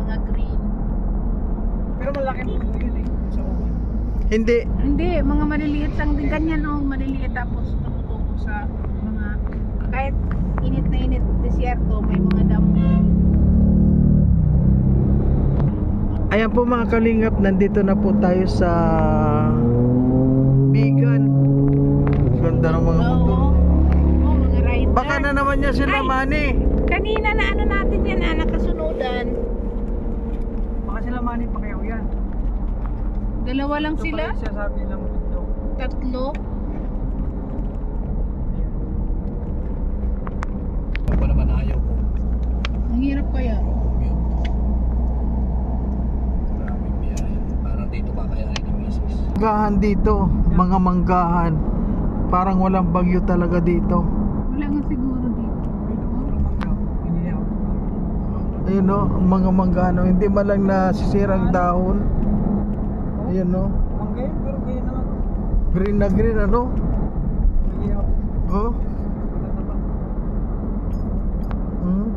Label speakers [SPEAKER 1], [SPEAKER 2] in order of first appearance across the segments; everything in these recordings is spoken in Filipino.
[SPEAKER 1] mga green.
[SPEAKER 2] Pero malaki po yun eh. Sa uwan.
[SPEAKER 3] Hindi.
[SPEAKER 1] Hindi, mga maliliit lang din. Ganyan o, maliliit tapos tumutuko sa mga, kahit init na init, desierto, may mga damo.
[SPEAKER 3] Ayan po mga kalingap, nandito na po tayo sa Bigan. Ganda ng mga motor.
[SPEAKER 1] Oo, mga rider.
[SPEAKER 3] Baka na naman niya sila
[SPEAKER 1] Ay!
[SPEAKER 3] Manny.
[SPEAKER 1] Kanina na ano natin yan, nakasunodan.
[SPEAKER 2] Baka sila Manny Pacquiao yan.
[SPEAKER 1] Dalawa lang
[SPEAKER 2] Ito
[SPEAKER 1] sila?
[SPEAKER 2] pala yung sinasabi nilang bundok.
[SPEAKER 1] Tatlo?
[SPEAKER 4] Ako pa naman ayaw ko.
[SPEAKER 1] Ang hirap kaya.
[SPEAKER 4] Maraming biyahe. Parang dito kakayanin ni Mrs.
[SPEAKER 3] Manggahan dito, mga manggahan. Parang walang bagyo talaga dito.
[SPEAKER 1] Wala nga siguro dito.
[SPEAKER 2] Puro mangga. Inihaw.
[SPEAKER 3] Ayun no, ang mga manggahan, no, hindi man lang nasisirang dahon. Ayun no,
[SPEAKER 2] Mangga yun, pero ganyan naman.
[SPEAKER 3] green na green ano.
[SPEAKER 2] Inihaw.
[SPEAKER 3] Oh. Hmm.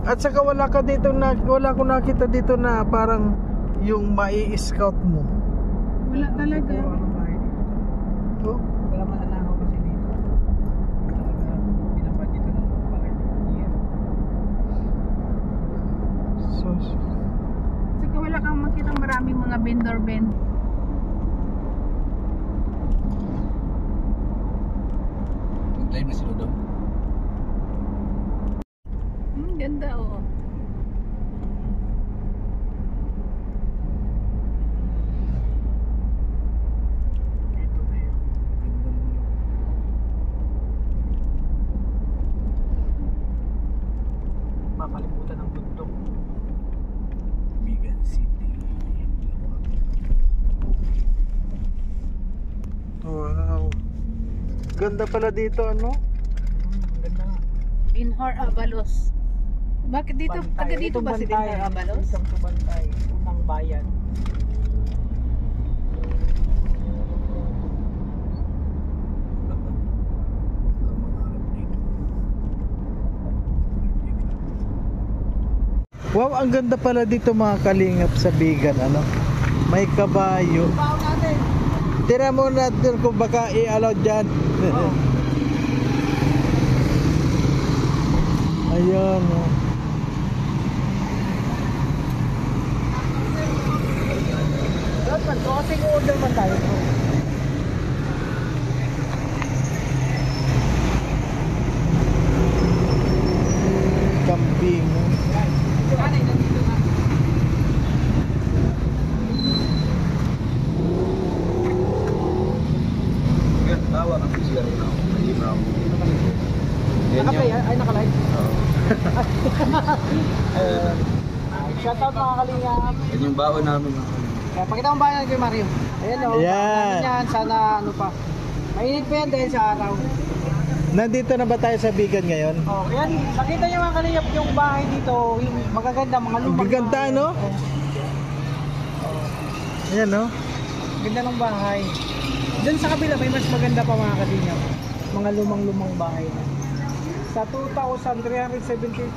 [SPEAKER 3] At saka wala ka dito na, wala ko nakita dito na parang yung mai-scout mo.
[SPEAKER 1] Wala talaga.
[SPEAKER 2] Puro ano bahay dito.
[SPEAKER 3] Oh.
[SPEAKER 2] Wala mananahaw kasi dito. Talaga, pinapad dito ng bahay. Yeah.
[SPEAKER 3] So,
[SPEAKER 1] Saka wala kang makitang maraming mga vendor bend.
[SPEAKER 4] Nag-live na sila doon.
[SPEAKER 1] Ganda oo.
[SPEAKER 2] Ito na yun. Ganda mo. Makalimutan ng bundok.
[SPEAKER 4] Bigan City.
[SPEAKER 3] wow. Ganda pala dito ano?
[SPEAKER 2] Ganda nga.
[SPEAKER 1] Binhor Abalos. Bakit dito?
[SPEAKER 2] Bantay.
[SPEAKER 1] Taga dito
[SPEAKER 2] Itong
[SPEAKER 1] ba si
[SPEAKER 2] Bantay,
[SPEAKER 1] Binhor Abalos?
[SPEAKER 2] Isang to Bantay. Unang bayan.
[SPEAKER 3] Wow, ang ganda pala dito mga kalingap sa Bigan ano. May kabayo.
[SPEAKER 2] Baon natin.
[SPEAKER 3] Tira mo natin kung baka i-allow dyan.
[SPEAKER 2] Oo.
[SPEAKER 3] Ayun oh.
[SPEAKER 2] Dapat man, crossing order man tayo.
[SPEAKER 3] Kambing.
[SPEAKER 4] Tawa ng PCR na ako.
[SPEAKER 2] Naka-play, ay naka-live. Shoutout mga kalingap.
[SPEAKER 4] Yan yung baon namin.
[SPEAKER 2] Kaya pakita mo bayan kay Mario. Ayan o.
[SPEAKER 3] Ayan.
[SPEAKER 2] Yan, sana ano pa. Mainit pa yan dahil sa araw.
[SPEAKER 3] Nandito na ba tayo sa Bigan ngayon?
[SPEAKER 2] Oh, kaya nakita niyo mga kalingap yung bahay dito, yung magaganda, mga lumang
[SPEAKER 3] Magaganda,
[SPEAKER 2] bahay.
[SPEAKER 3] no? Ayan no?
[SPEAKER 2] Ganda ng bahay. Doon sa kabila may mas maganda pa mga kalingap. Mga lumang-lumang bahay na. Sa 2,374,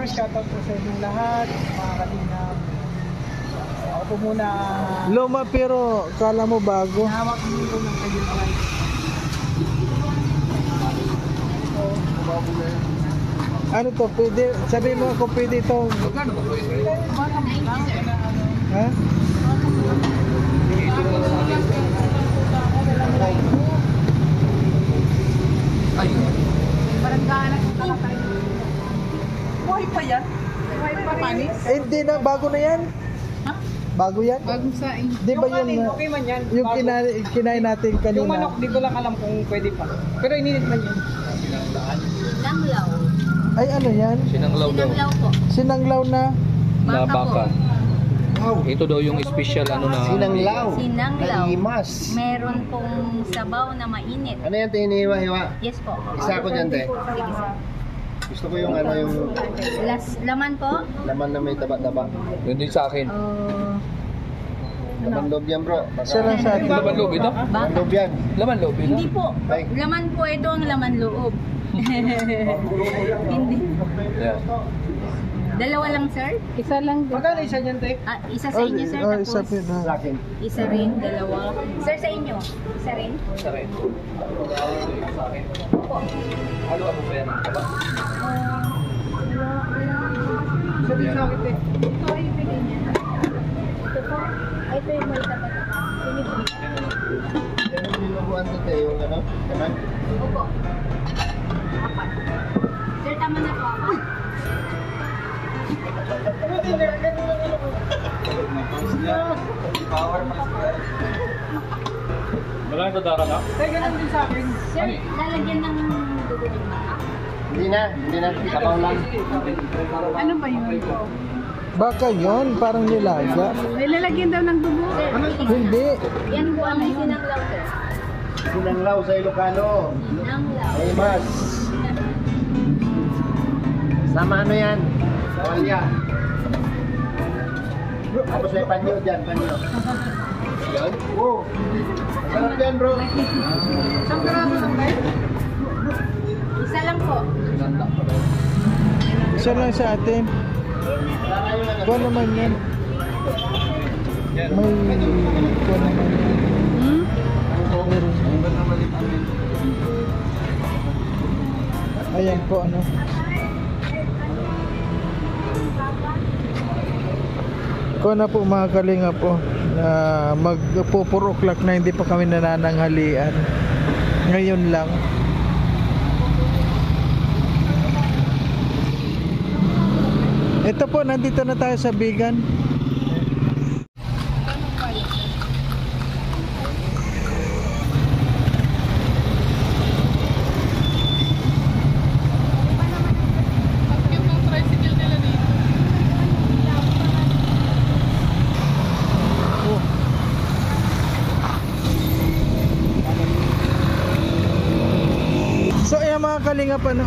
[SPEAKER 2] shoutout po sa inyong lahat, mga kalingap. Ako po muna.
[SPEAKER 3] Luma pero kala mo bago.
[SPEAKER 2] Hawak dito ng kanyang life.
[SPEAKER 3] Ano to? Pwede, sabihin mo kung pwede ito. Ha?
[SPEAKER 4] Ay,
[SPEAKER 1] Baranggalan ko talaga.
[SPEAKER 2] Buhay pa yan? Buhay pa rin?
[SPEAKER 3] Eh, hindi na. Bago na yan.
[SPEAKER 1] Ha?
[SPEAKER 3] Bago yan?
[SPEAKER 1] Bagong saing.
[SPEAKER 3] Di ba yun?
[SPEAKER 2] kanin, okay man yan.
[SPEAKER 3] Yung
[SPEAKER 2] Bago.
[SPEAKER 3] kinain natin kanina.
[SPEAKER 2] Yung manok, di ko lang alam kung pwede pa. Pero ininit man yun.
[SPEAKER 5] Sinanglaw.
[SPEAKER 3] Ay ano yan?
[SPEAKER 4] sinanglaw daw.
[SPEAKER 5] Sinanglaw po.
[SPEAKER 3] Sinanglaw na.
[SPEAKER 4] Na
[SPEAKER 5] Baka
[SPEAKER 4] baka.
[SPEAKER 5] po.
[SPEAKER 4] Ito daw yung special ano na.
[SPEAKER 5] Sinanglaw.
[SPEAKER 6] Nalimas.
[SPEAKER 5] Meron pong sabaw na mainit.
[SPEAKER 6] Ano yan, tinihiwa-hiwa?
[SPEAKER 5] Yes po.
[SPEAKER 6] Isa ko dyan, te.
[SPEAKER 5] Sige sir.
[SPEAKER 6] Gusto ko yung ano, yung
[SPEAKER 5] Laman po?
[SPEAKER 6] laman na may taba-taba.
[SPEAKER 4] Yun din sa akin.
[SPEAKER 6] Laman loob yan, bro.
[SPEAKER 3] Isa lang sa atin.
[SPEAKER 4] Laman loob ito?
[SPEAKER 6] Laman
[SPEAKER 5] Baka.
[SPEAKER 6] loob yan.
[SPEAKER 4] Laman loob ito?
[SPEAKER 5] Hindi po.
[SPEAKER 6] Ay.
[SPEAKER 5] Laman po ito ang laman loob. Hindi.
[SPEAKER 4] Yeah.
[SPEAKER 5] Dalawa lang, sir?
[SPEAKER 1] Isa lang din.
[SPEAKER 2] Magkano isa niyan, te?
[SPEAKER 5] Ah, isa sa inyo, sir.
[SPEAKER 3] Oh,
[SPEAKER 5] Tapos
[SPEAKER 3] isa po na.
[SPEAKER 6] Sa akin.
[SPEAKER 5] isa rin, dalawa. Sir, sa inyo? Isa rin?
[SPEAKER 4] Sa rin.
[SPEAKER 5] Opo.
[SPEAKER 4] Halo-halo pa yan ang taba.
[SPEAKER 2] Isa din sa akin, te.
[SPEAKER 5] Ito yung bigay niya. Ito po. Ito yung may tapat.
[SPEAKER 6] Yan yung binubuan to, te. Yung ano? Kanan?
[SPEAKER 5] Opo. Apat. Sir, tama na po. Apat.
[SPEAKER 4] Wala na dara na?
[SPEAKER 2] Te, ganun din sa akin.
[SPEAKER 5] Sir, lalagyan ng dugo ng baka.
[SPEAKER 6] Hindi na. Sabaw lang.
[SPEAKER 1] Ano ba yun?
[SPEAKER 3] Baka yon parang nilaga.
[SPEAKER 1] Nilalagyan daw ng dugo.
[SPEAKER 5] Sir,
[SPEAKER 3] Hindi.
[SPEAKER 5] yan po ang sinanglaw, sir.
[SPEAKER 6] Sinanglaw sa Ilocano.
[SPEAKER 5] Sinanglaw.
[SPEAKER 6] Ay, mas. Sama ano yan? Walya. Tapos may panyo dyan, panyo. Yan? Oo. Sarap yan, bro.
[SPEAKER 2] Isang piraso lang, te.
[SPEAKER 5] Isa lang po.
[SPEAKER 3] Isa lang sa atin.
[SPEAKER 6] Wala kayong ano.
[SPEAKER 3] Kuha naman yan. May kuha naman yan. Meron. Ayan po ano. Kuha na po mga kalinga po na magpo 4 o'clock na hindi pa kami nanananghalian. Ngayon lang. Ito po, nandito na tayo sa Bigan. So ayan mga kalingap ano.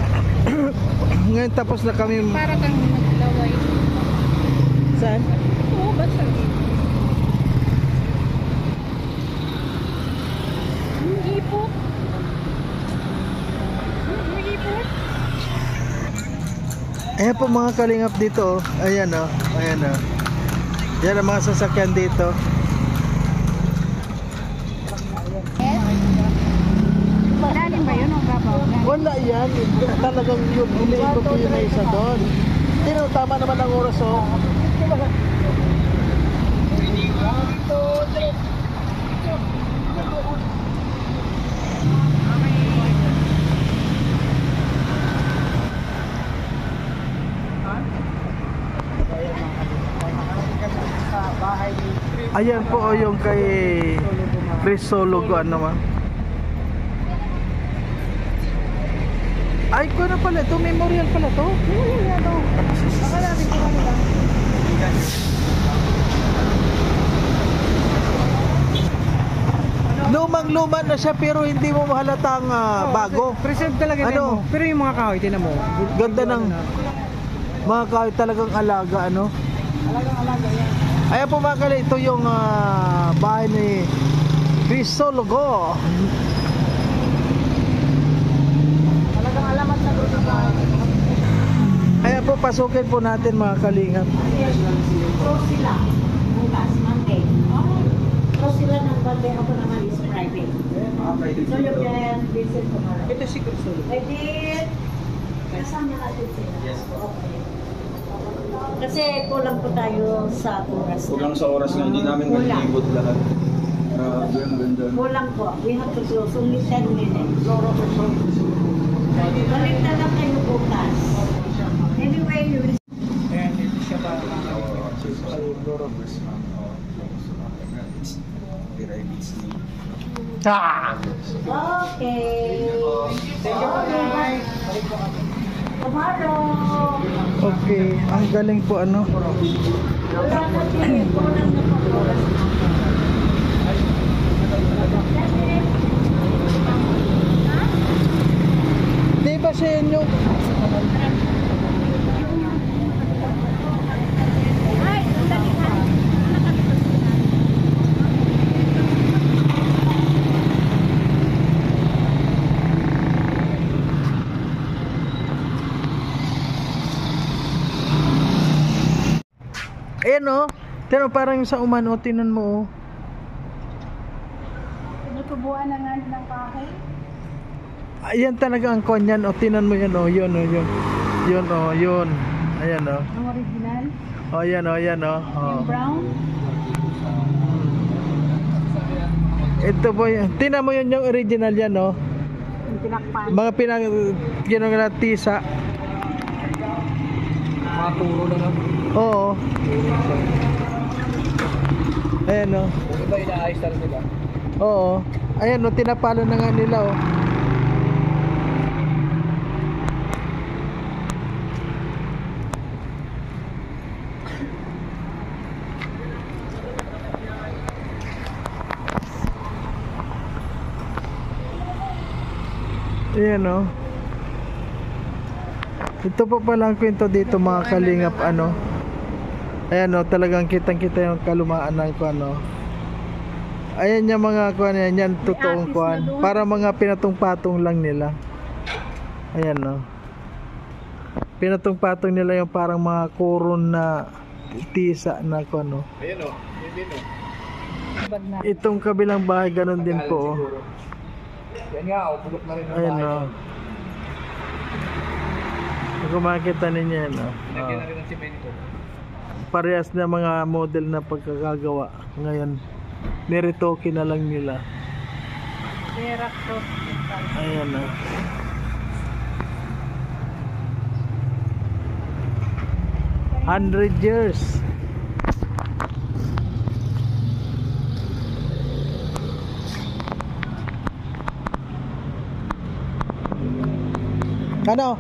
[SPEAKER 3] Ngayon tapos na kami.
[SPEAKER 1] Para kang naglaway.
[SPEAKER 3] Saan?
[SPEAKER 1] Oo, basta. Hindi po. Hindi po.
[SPEAKER 3] Ayan po mga kalingap dito oh. Ayan oh. Ayan oh. Yan ang mga sasakyan dito.
[SPEAKER 1] Lalim ba yun o babaw?
[SPEAKER 3] Wala yan. Talagang yun. Iniikot ko yun na isa doon. Hindi na tama naman ang oras oh. Ayan po oh, yung kay Crisologo ano ma. Ay ko na pala ito, memorial pala to.
[SPEAKER 2] Akala natin kung ano lang.
[SPEAKER 3] Lumang-luma na siya pero hindi mo mahalatang bago.
[SPEAKER 2] Preserve talaga
[SPEAKER 3] Ano?
[SPEAKER 2] mo. Pero yung mga kahoy, tinan mo.
[SPEAKER 3] Ganda ng mga kahit talagang alaga ano.
[SPEAKER 2] Alagang-alaga yan.
[SPEAKER 3] Ayan po mga kali, ito yung bahay ni Crisologo.
[SPEAKER 2] Talagang alamat na doon sa bahay.
[SPEAKER 3] Ayan po, pasukin po natin mga kalingap.
[SPEAKER 7] Close sila. Bukas, Monday. Close sila ng Monday. Ako naman is private. So you can visit tomorrow.
[SPEAKER 2] Ito si Crisol.
[SPEAKER 7] I did. Kasama natin sila. Yes. Okay. Kasi kulang po tayo sa oras.
[SPEAKER 8] Kulang sa oras nga, hindi namin nalilibot lahat. Grabe, ang ganda.
[SPEAKER 7] Kulang po. We have to close only 10 minutes. Balik na lang kayo bukas. Anyway, you will
[SPEAKER 2] Ayan, ito siya ba?
[SPEAKER 7] okay.
[SPEAKER 2] Thank you po, bye.
[SPEAKER 7] Tomorrow.
[SPEAKER 3] Okay, ang galing po ano.
[SPEAKER 7] Wala kasi. Kulang na po oras.
[SPEAKER 3] Di ba sa inyo?
[SPEAKER 5] Ay, sandali ha.
[SPEAKER 3] Ayan oh. Tinan parang sa umano, tinan mo oh.
[SPEAKER 1] Tinutubuan na nga ng kahoy.
[SPEAKER 3] Ayan talaga ang konyan oh. Tinan mo yan oh. Yun oh, yun. Yun oh, yun. Ayan oh.
[SPEAKER 1] Ang original.
[SPEAKER 3] Oh, ayan oh, ayan oh. Oh.
[SPEAKER 1] Yung brown.
[SPEAKER 3] Ito po yan. Tinan mo yun yung original yan oh.
[SPEAKER 1] Yung tinakpan.
[SPEAKER 3] Mga tisa.
[SPEAKER 4] Mga turo na lang.
[SPEAKER 3] Oo. Ayan oh.
[SPEAKER 4] Kung iba inaayos na rin nila.
[SPEAKER 3] Oo. Ayan oh, tinapalo na nga nila oh. Ayan oh. Ito pa pala ang kwento dito mga kalingap ano. Ayan oh, talagang kitang-kita yung kalumaan ng ano. Ayan yung mga kuan yan, totoong kuan. Para mga pinatong-patong lang nila. Ayan oh. Pinatong-patong nila yung parang mga koron na tisa na kuan oh.
[SPEAKER 4] Ayan o.
[SPEAKER 3] Itong kabilang bahay ganun din po oh.
[SPEAKER 4] Yan nga, pulok na rin ang
[SPEAKER 3] Ayan
[SPEAKER 4] bahay.
[SPEAKER 3] oh. Kung makikita ninyo yan oh.
[SPEAKER 4] Lagyan na rin ng simento.
[SPEAKER 3] Parehas na mga model na pagkakagawa. Ngayon, niretoke na lang nila.
[SPEAKER 1] Xerox.
[SPEAKER 3] Ayan oh. $100. Ano?